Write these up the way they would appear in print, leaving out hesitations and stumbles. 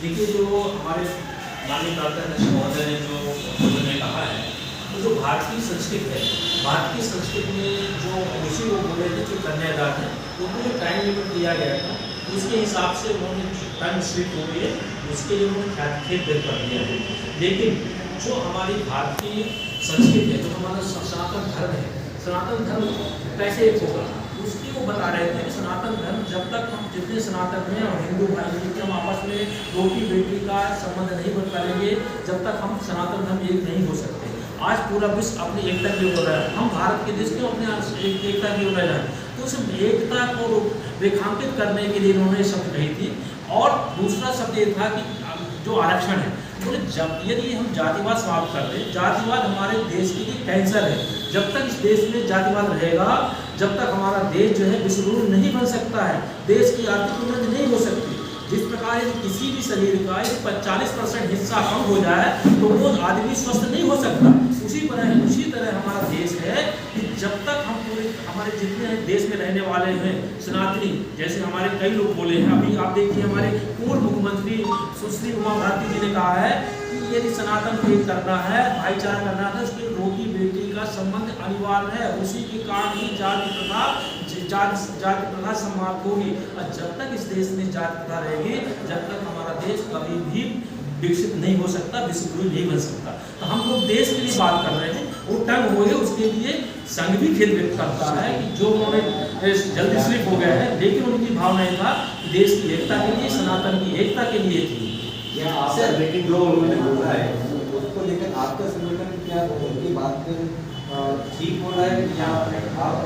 देखिए, जो हमारे माननीय प्रार्थना अध्यक्ष महोदय ने जो उन्होंने कहा है, तो जो भारतीय संस्कृति है, भारतीय संस्कृति में जो ऋषि वो बोले थे जो कन्यादान है, उनको जो टाइम लिमिट दिया गया था, उसके हिसाब से उन्होंने टाइम स्लिप हो गई है, उसके लिए उन्होंने खेद व्यक्त कर दिया है। लेकिन जो हमारी भारतीय संस्कृति है, जो हमारा सनातन धर्म है, सनातन धर्म कैसे एक होगा, उसकी वो बता रहे थे कि सनातन धर्म जब तक हम जितने सनातन हैं और हिंदू भाई हम आपस में रोटी बेटी का संबंध नहीं बन पाएंगे, जब तक हम सनातन धर्म एक नहीं हो सकते। आज पूरा विश्व अपनी एकता की ओर रहा है, हम भारत के देश क्यों अपने एकता की ओर रह रहे हैं, तो उस एकता को रेखांकित करने के लिए उन्होंने शब्द कही थी। और दूसरा शब्द ये था कि जो आरक्षण है, तो जब यदि हम जातिवाद समाप्त कर दें, जातिवाद हमारे देश के लिए कैंसर है। जब तक इस देश में जातिवाद रहेगा, जब तक हमारा देश जो है विश्वगुरु नहीं बन सकता है, देश की आर्थिक उन्नति नहीं हो सकती। जिस प्रकार यदि किसी भी शरीर का 40% हिस्सा कम हो जाए तो वो आदमी स्वस्थ नहीं हो सकता। उसी तरह हमारा देश है कि जब तक हम पूरे हमारे जितने देश में रहने वाले हैं सनातनी, जैसे हमारे कई लोग बोले हैं, अभी आप देखिए हमारे पूर्व मुख्यमंत्री सुश्री उमा भारती जी ने कहा है कि यदि सनातन को एक करना है, भाईचारा करना है, उसके रोटी बेटी का संबंध अनिवार्य है। उसी के कारण ही जाति प्रथा समाप्त होगी। और जब तक इस देश में जाति प्रथा रहेगी, जब तक हमारा देश कभी भी विकसित नहीं हो सकता, विश्वगुरु नहीं बन सकता। तो हम लोग देश के लिए बात कर रहे हैं, वो टंग हो गए, उसके लिए संघ भी खेद व्यक्त करता है कि जो उन्होंने जल्दी स्लिप हो गया है, लेकिन उनकी भावना यह था देश की एकता के लिए, सनातन की एकता के लिए थी। लेकिन जो उन्होंने बोला है उसको लेकर आपका संगठन क्या उनकी बात ठीक हो रहा है या आप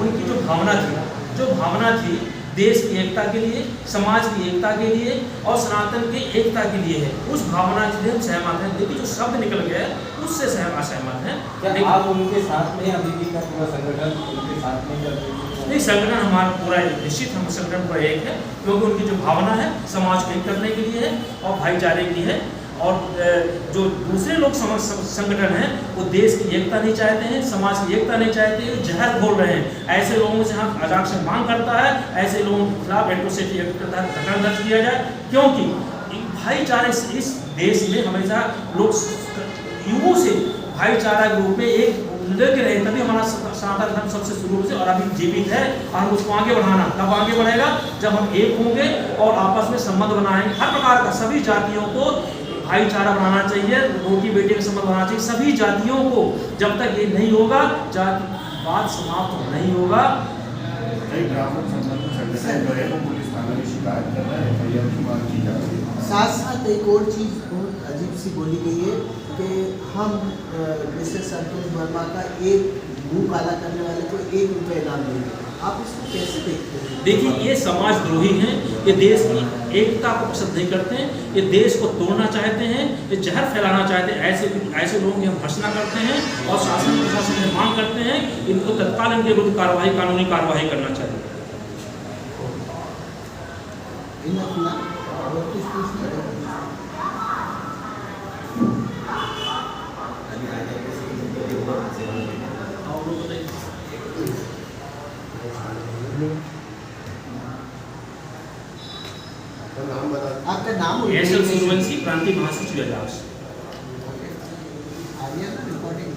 उनकी जो भावना थी देश की एकता के लिए, समाज की एकता के लिए और सनातन की एकता के लिए है, उस भावना के लिए हम सहमत हैं। लेकिन जो शब्द निकल गया है उससे असहमत हैं। आप उनके साथ में अभी भी का पूरा संगठन उनके साथ में नहीं, संगठन हमारा पूरा निश्चित हम संगठन पूरा एक है, क्योंकि उनकी जो भावना है समाज को एक करने के लिए है और भाईचारे की है। और जो दूसरे लोग संगठन हैं वो देश की एकता नहीं चाहते हैं, समाज की एकता नहीं चाहते हैं, जहर घोल रहे हैं। ऐसे लोगों से हम आरक्षण मांग करता है, ऐसे लोगों के खिलाफ एट्रोसिटी एक्ट के तहत प्रकरण दर्ज किया जाए, क्योंकि भाईचारे इस देश में हमेशा लोग युगों से भाईचारा के रूप में एक लेके रहे, तभी हमारा सनातन धर्म सबसे शुरू से और अभी जीवित है। और हम उसको आगे बढ़ाना कब आगे बढ़ेगा, जब हम एक होंगे और आपस में संबंध बनाएंगे। हर प्रकार का सभी जातियों को भाईचारा बनाना चाहिए, रोटी बेटी का संबंध बनाना चाहिए सभी जातियों को। जब तक ये नहीं होगा, जातिवाद समाप्त नहीं होगा। साथ साथ एक और चीज़ बहुत अजीब सी बोली गई है कि हम मिस्टर संतोष वर्मा का एक मुंह काला करने वाले को ₹1 इनाम देंगे। आप इसको कैसे देखते हैं? देखिए, ये समाजद्रोही हैं, ये देश की एकता को पसंद नहीं करते हैं, ये देश को तोड़ना चाहते हैं, ये जहर फैलाना चाहते हैं। ऐसे लोगों की हम भर्त्सना करते हैं और शासन प्रशासन से मांग करते हैं इनको तत्काल इनके विरुद्ध कानूनी कार्रवाई करना चाहिए। आपका नाम एसएल सूर्यवंशी, प्रांतीय महासचिव इलाहाबाद। रिकॉर्डिंग